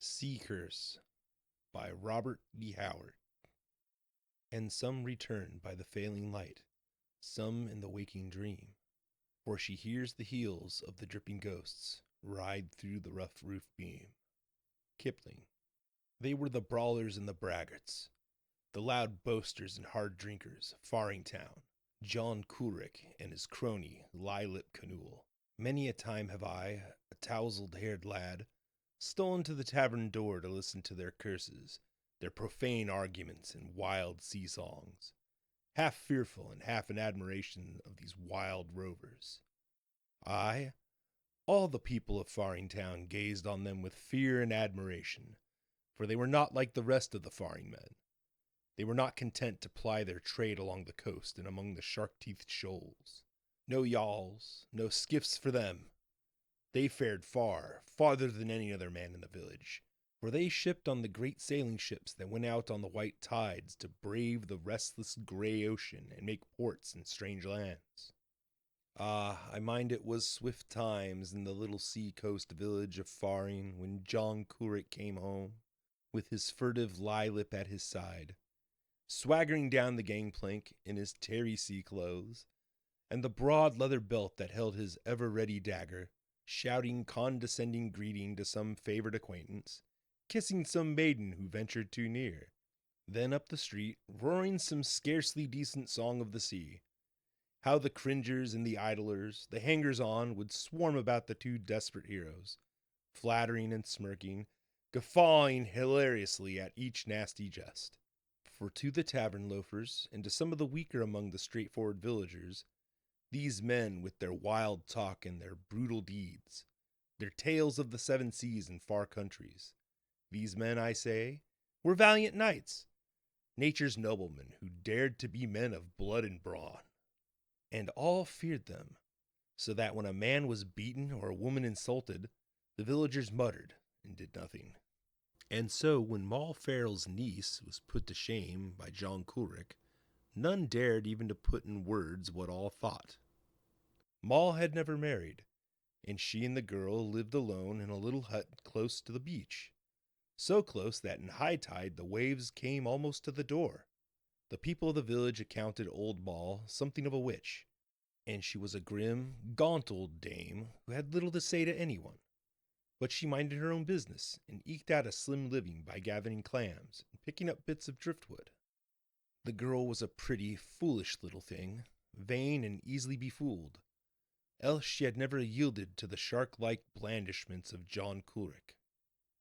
Sea Curse by Robert E. Howard. And some return by the failing light, some in the waking dream, for she hears the heels of the dripping ghosts ride through the rough roof beam. Kipling. They were the brawlers and the braggarts, the loud boasters and hard drinkers of Faringtown, John Coolrick and his crony, Lylip Canool. Many a time have I, a tousled-haired lad, stolen to the tavern door to listen to their curses, their profane arguments and wild sea-songs, half fearful and half in admiration of these wild rovers. I, all the people of Faringtown gazed on them with fear and admiration, for they were not like the rest of the Faring men. They were not content to ply their trade along the coast and among the shark-teethed shoals. No yawls, no skiffs for them. They fared far, farther than any other man in the village, for they shipped on the great sailing ships that went out on the white tides to brave the restless gray ocean and make ports in strange lands. Ah, I mind it was swift times in the little sea-coast village of Faring when John Coolrick came home, with his furtive Lylip at his side, swaggering down the gangplank in his tarry sea clothes, and the broad leather belt that held his ever-ready dagger, shouting condescending greeting to some favored acquaintance, kissing some maiden who ventured too near, then up the street, roaring some scarcely decent song of the sea. How the cringers and the idlers, the hangers-on, would swarm about the two desperate heroes, flattering and smirking, guffawing hilariously at each nasty jest. For to the tavern loafers, and to some of the weaker among the straightforward villagers, these men with their wild talk and their brutal deeds, their tales of the seven seas and far countries, these men, I say, were valiant knights, nature's noblemen who dared to be men of blood and brawn. And all feared them, so that when a man was beaten or a woman insulted, the villagers muttered and did nothing. And so when Moll Farrell's niece was put to shame by John Coolrick, none dared even to put in words what all thought. Moll had never married, and she and the girl lived alone in a little hut close to the beach, so close that in high tide the waves came almost to the door. The people of the village accounted old Moll something of a witch, and she was a grim, gaunt old dame who had little to say to anyone. But she minded her own business and eked out a slim living by gathering clams and picking up bits of driftwood. The girl was a pretty, foolish little thing, vain and easily befooled, else she had never yielded to the shark-like blandishments of John Coolrick.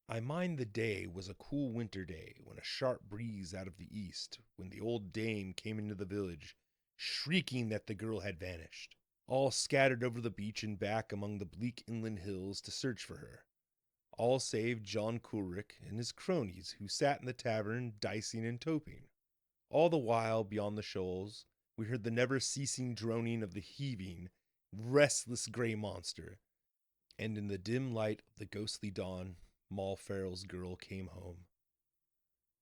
I mind the day was a cool winter day when a sharp breeze out of the east, when the old dame came into the village, shrieking that the girl had vanished. All scattered over the beach and back among the bleak inland hills to search for her. All save John Coolrick and his cronies who sat in the tavern dicing and toping. All the while, beyond the shoals, we heard the never-ceasing droning of the heaving, restless gray monster, and in the dim light of the ghostly dawn, Moll Farrell's girl came home.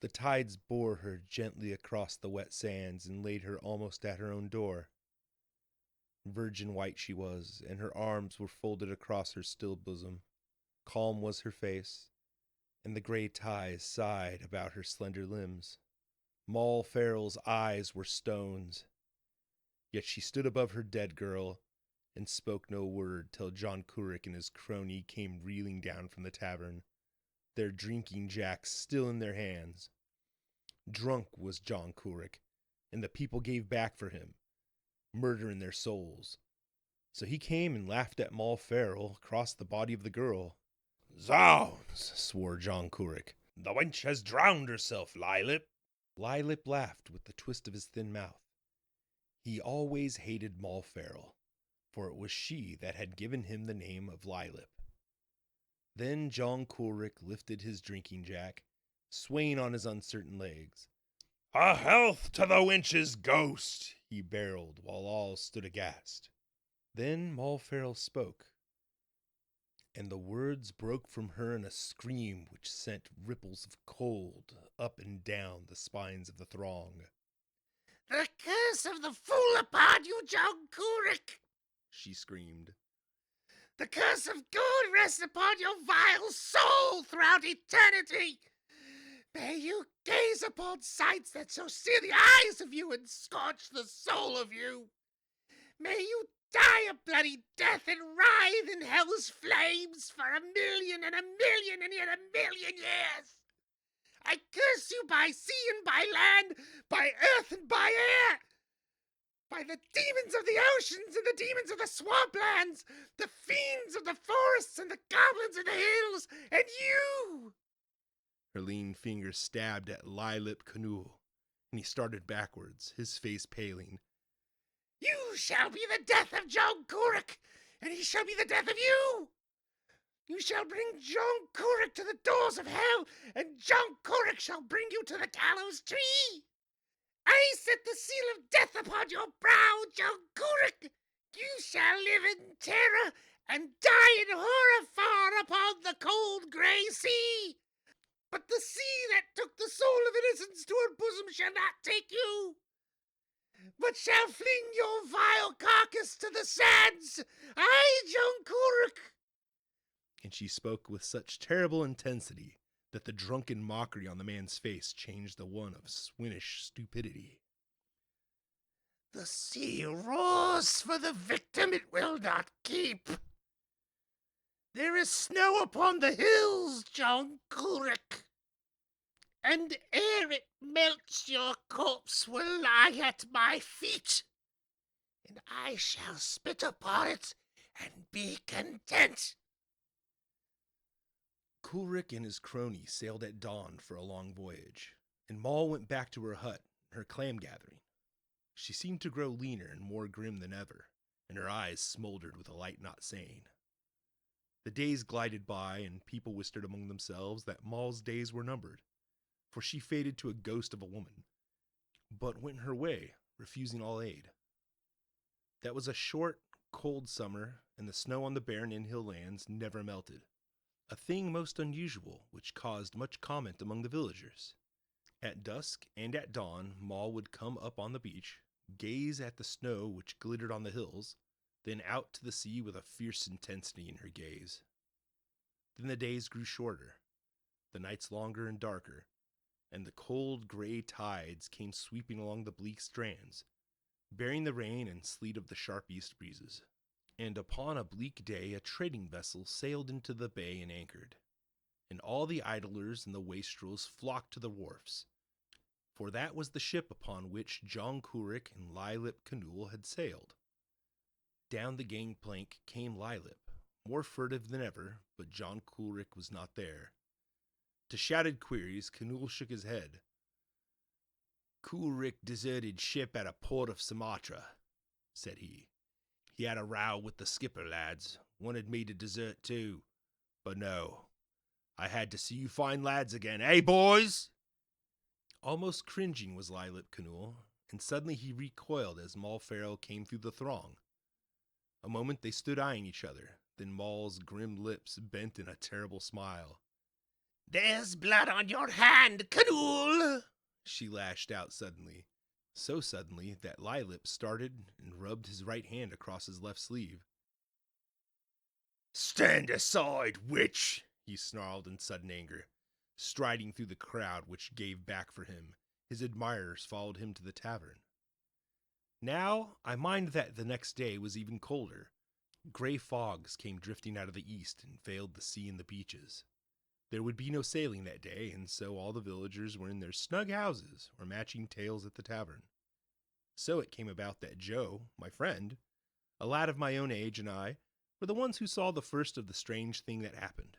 The tides bore her gently across the wet sands and laid her almost at her own door. Virgin white she was, and her arms were folded across her still bosom. Calm was her face, and the gray ties sighed about her slender limbs. Moll Farrell's eyes were stones, yet she stood above her dead girl and spoke no word till John Coolrick and his crony came reeling down from the tavern, their drinking jacks still in their hands. Drunk was John Coolrick, and the people gave back for him, murder in their souls. So he came and laughed at Moll Farrell across the body of the girl. "Zounds!" swore John Coolrick. "The wench has drowned herself, Lylip." Lylip laughed with the twist of his thin mouth. He always hated Moll Farrell, for it was she that had given him the name of Lylip. Then John Coolrick lifted his drinking jack, swaying on his uncertain legs. "A health to the wench's ghost!" he barreled, while all stood aghast. Then Moll Farrell spoke, and the words broke from her in a scream which sent ripples of cold up and down the spines of the throng. "The curse of the fool upon you, John Coolrick!" she screamed. The curse of God rests upon your vile soul throughout eternity. May you gaze upon sights that shall sear the eyes of you and scorch the soul of you. May you die a bloody death and writhe in hell's flames for 1,000,000 and 1,000,000 and yet 1,000,000 years. I curse you by sea and by land, by earth and by air, by the demons of the oceans and the demons of the swamplands, the fiends of the forests and the goblins of the hills, and you! Her lean finger stabbed at Lylip Canul, and he started backwards, his face paling. You shall be the death of John Kuruk, and he shall be the death of you! You shall bring John Kuruk to the doors of hell, and John Kuruk shall bring you to the gallows tree! I set the seal of death upon your brow, John Kuruk! You shall live in terror and die in horror far upon the cold grey sea! But the sea that took the soul of innocence to her bosom shall not take you, but shall fling your vile carcass to the sands! I, John Kuruk! And she spoke with such terrible intensity that the drunken mockery on the man's face changed to one of swinish stupidity. The sea roars for the victim it will not keep. There is snow upon the hills, John Kuruk, and ere it melts your corpse will lie at my feet, and I shall spit upon it and be content. Kulrik and his crony sailed at dawn for a long voyage, and Moll went back to her hut, her clam gathering. She seemed to grow leaner and more grim than ever, and her eyes smoldered with a light not sane. The days glided by, and people whispered among themselves that Moll's days were numbered, for she faded to a ghost of a woman, but went her way, refusing all aid. That was a short, cold summer, and the snow on the barren inhill lands never melted, a thing most unusual, which caused much comment among the villagers. At dusk and at dawn, Moll would come up on the beach, gaze at the snow which glittered on the hills, then out to the sea with a fierce intensity in her gaze. Then the days grew shorter, the nights longer and darker, and the cold gray tides came sweeping along the bleak strands, bearing the rain and sleet of the sharp east breezes. And upon a bleak day a trading vessel sailed into the bay and anchored, and all the idlers and the wastrels flocked to the wharfs, for that was the ship upon which John Kuruk and Lylip Canul had sailed. Down the gangplank came Lylip, more furtive than ever, but John Kuruk was not there. To shouted queries, Canul shook his head. Kuruk deserted ship at a port of Sumatra, said he. He had a row with the skipper, lads. Wanted me to desert too. But no. I had to see you fine lads again, eh, boys? Almost cringing was Lylip Canul, and suddenly he recoiled as Moll Farrell came through the throng. A moment they stood eyeing each other, then Moll's grim lips bent in a terrible smile. There's blood on your hand, Canul! She lashed out suddenly. So suddenly that Lylip started and rubbed his right hand across his left sleeve. Stand aside, witch! He snarled in sudden anger, striding through the crowd which gave back for him. His admirers followed him to the tavern. Now, I mind that the next day was even colder. Gray fogs came drifting out of the east and veiled the sea and the beaches. There would be no sailing that day, and so all the villagers were in their snug houses or matching tales at the tavern. So it came about that Joe, my friend, a lad of my own age, and I were the ones who saw the first of the strange thing that happened.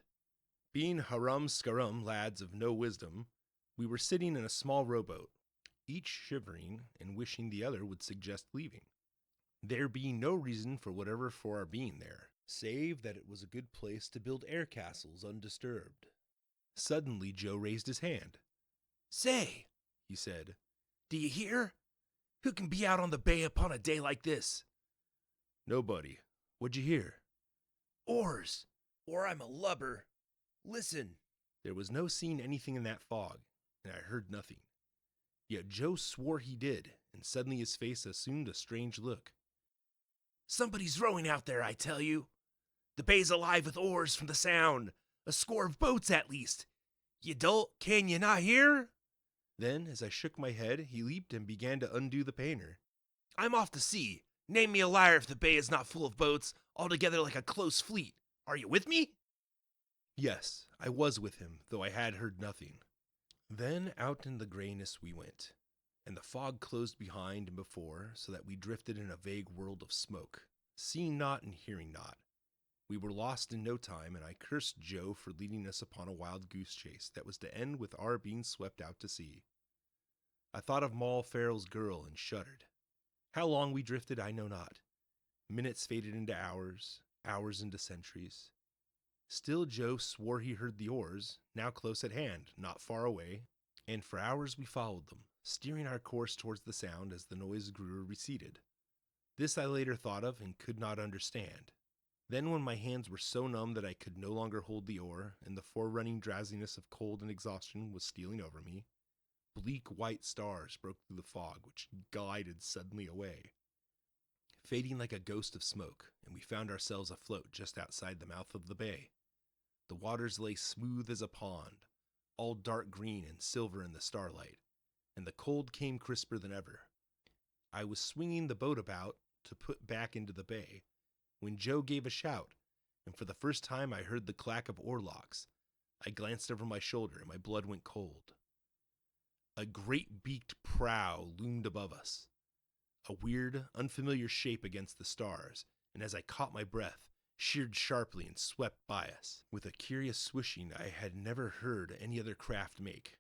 Being harum-scarum lads of no wisdom, we were sitting in a small rowboat, each shivering and wishing the other would suggest leaving. There being no reason for whatever for our being there, save that it was a good place to build air castles undisturbed. Suddenly Joe raised his hand. Say, he said, do you hear? Who can be out on the bay upon a day like this? Nobody. What'd you hear? Oars, or I'm a lubber. Listen. There was no seeing anything in that fog, and I heard nothing. Yet Joe swore he did, and suddenly his face assumed a strange look. Somebody's rowing out there, I tell you. The bay's alive with oars from the sound. A score of boats at least. You dolt, can you not hear? Then, as I shook my head, he leaped and began to undo the painter. I'm off to sea. Name me a liar if the bay is not full of boats, altogether like a close fleet. Are you with me? Yes, I was with him, though I had heard nothing. Then out in the grayness we went, and the fog closed behind and before, so that we drifted in a vague world of smoke, seeing not and hearing not. We were lost in no time, and I cursed Joe for leading us upon a wild goose chase that was to end with our being swept out to sea. I thought of Moll Farrell's girl and shuddered. How long we drifted I know not. Minutes faded into hours, hours into centuries. Still Joe swore he heard the oars, now close at hand, not far away, and for hours we followed them, steering our course towards the sound as the noise grew or receded. This I later thought of and could not understand. Then when my hands were so numb that I could no longer hold the oar, and the forerunning drowsiness of cold and exhaustion was stealing over me, bleak white stars broke through the fog, which glided suddenly away, fading like a ghost of smoke, and we found ourselves afloat just outside the mouth of the bay. The waters lay smooth as a pond, all dark green and silver in the starlight, and the cold came crisper than ever. I was swinging the boat about to put back into the bay, when Joe gave a shout, and for the first time I heard the clack of oarlocks. I glanced over my shoulder, and my blood went cold. A great beaked prow loomed above us, a weird, unfamiliar shape against the stars, and as I caught my breath, sheered sharply and swept by us, with a curious swishing I had never heard any other craft make.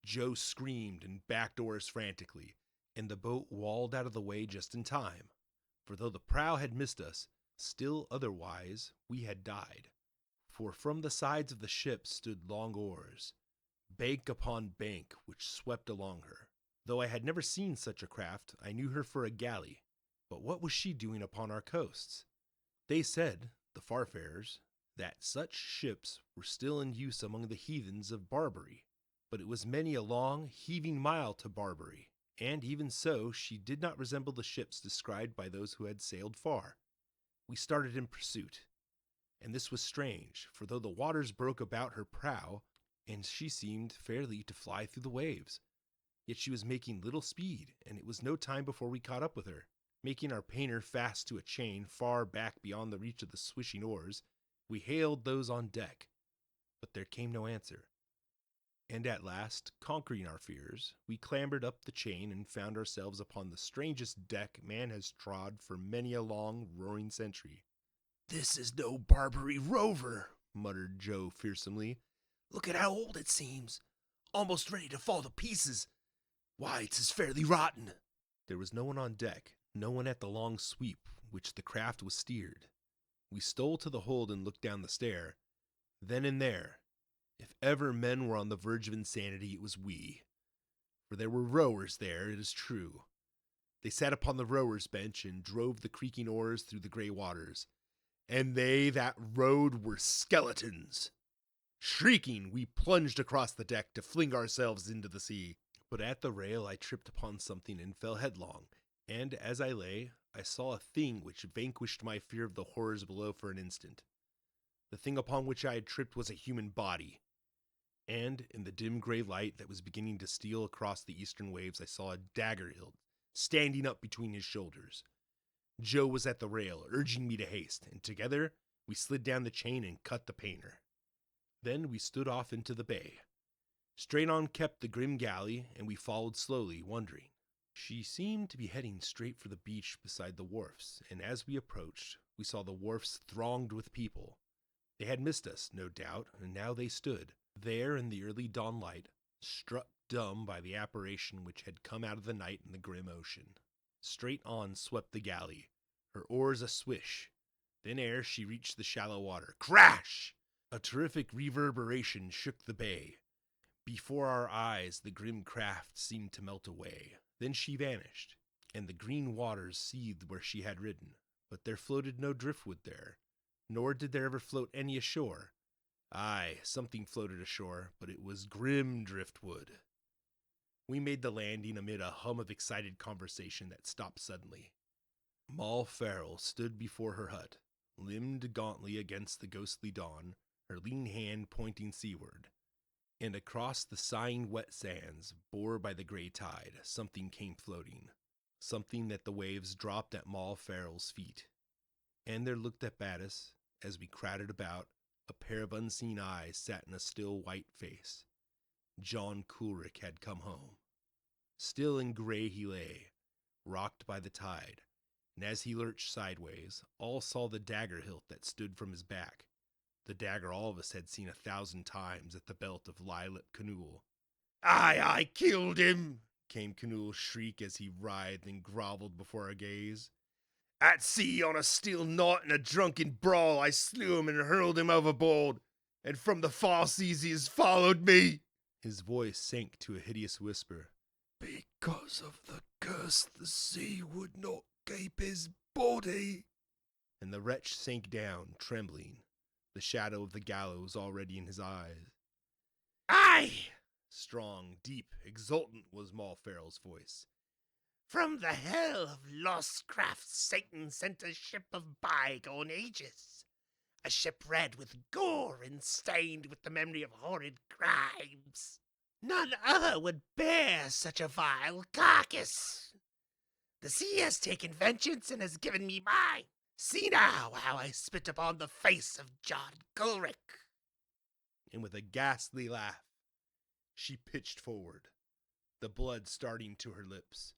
Joe screamed and backed oars frantically, and the boat walled out of the way just in time, for though the prow had missed us, still otherwise we had died. For from the sides of the ship stood long oars, bank upon bank, which swept along her. Though I had never seen such a craft, I knew her for a galley. But what was she doing upon our coasts? They said, the farfarers, that such ships were still in use among the heathens of Barbary. But it was many a long, heaving mile to Barbary, and even so she did not resemble the ships described by those who had sailed far. We started in pursuit, and this was strange, for though the waters broke about her prow, and she seemed fairly to fly through the waves, yet she was making little speed, and it was no time before we caught up with her. Making our painter fast to a chain far back beyond the reach of the swishing oars, we hailed those on deck, but there came no answer. And at last, conquering our fears, we clambered up the chain and found ourselves upon the strangest deck man has trod for many a long, roaring century. This is no Barbary rover, muttered Joe fearsomely. Look at how old it seems. Almost ready to fall to pieces. Why, 'tis fairly rotten. There was no one on deck, no one at the long sweep which the craft was steered. We stole to the hold and looked down the stair. Then and there, if ever men were on the verge of insanity, it was we. For there were rowers there, it is true. They sat upon the rowers' bench and drove the creaking oars through the gray waters. And they that rowed were skeletons. Shrieking, we plunged across the deck to fling ourselves into the sea. But at the rail I tripped upon something and fell headlong, and as I lay, I saw a thing which vanquished my fear of the horrors below for an instant. The thing upon which I had tripped was a human body, and in the dim gray light that was beginning to steal across the eastern waves, I saw a dagger hilt standing up between his shoulders. Joe was at the rail, urging me to haste, and together we slid down the chain and cut the painter. Then we stood off into the bay. Straight on kept the grim galley, and we followed slowly, wondering. She seemed to be heading straight for the beach beside the wharfs, and as we approached, we saw the wharfs thronged with people. They had missed us, no doubt, and now they stood, there in the early dawn light, struck dumb by the apparition which had come out of the night in the grim ocean. Straight on swept the galley, her oars a swish. Then ere she reached the shallow water, crash! A terrific reverberation shook the bay. Before our eyes the grim craft seemed to melt away. Then she vanished, and the green waters seethed where she had ridden. But there floated no driftwood there, nor did there ever float any ashore. Aye, something floated ashore, but it was grim driftwood. We made the landing amid a hum of excited conversation that stopped suddenly. Moll Farrell stood before her hut, limned gauntly against the ghostly dawn, her lean hand pointing seaward. And across the sighing wet sands, bore by the gray tide, something came floating, something that the waves dropped at Moll Farrell's feet. And there looked up at us, as we crowded about, a pair of unseen eyes sat in a still white face. John Coolrick had come home. Still and gray he lay, rocked by the tide, and as he lurched sideways, all saw the dagger hilt that stood from his back, the dagger all of us had seen 1,000 times at the belt of Lylip Canool. I killed him, came Canool's shriek as he writhed and groveled before our gaze. At sea on a still night in a drunken brawl, I slew him and hurled him overboard, and from the far seas he has followed me. His voice sank to a hideous whisper. Because of the curse, the sea would not keep his body. And the wretch sank down, trembling, the shadow of the gallows already in his eyes. Aye! Strong, deep, exultant was Moll Farrell's voice. From the hell of lost crafts, Satan sent a ship of bygone ages. A ship red with gore and stained with the memory of horrid crimes. None other would bear such a vile carcass. The sea has taken vengeance and has given me mine. See now how I spit upon the face of John Coolrick. And with a ghastly laugh, she pitched forward, the blood starting to her lips.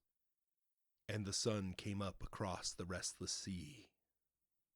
And the sun came up across the restless sea.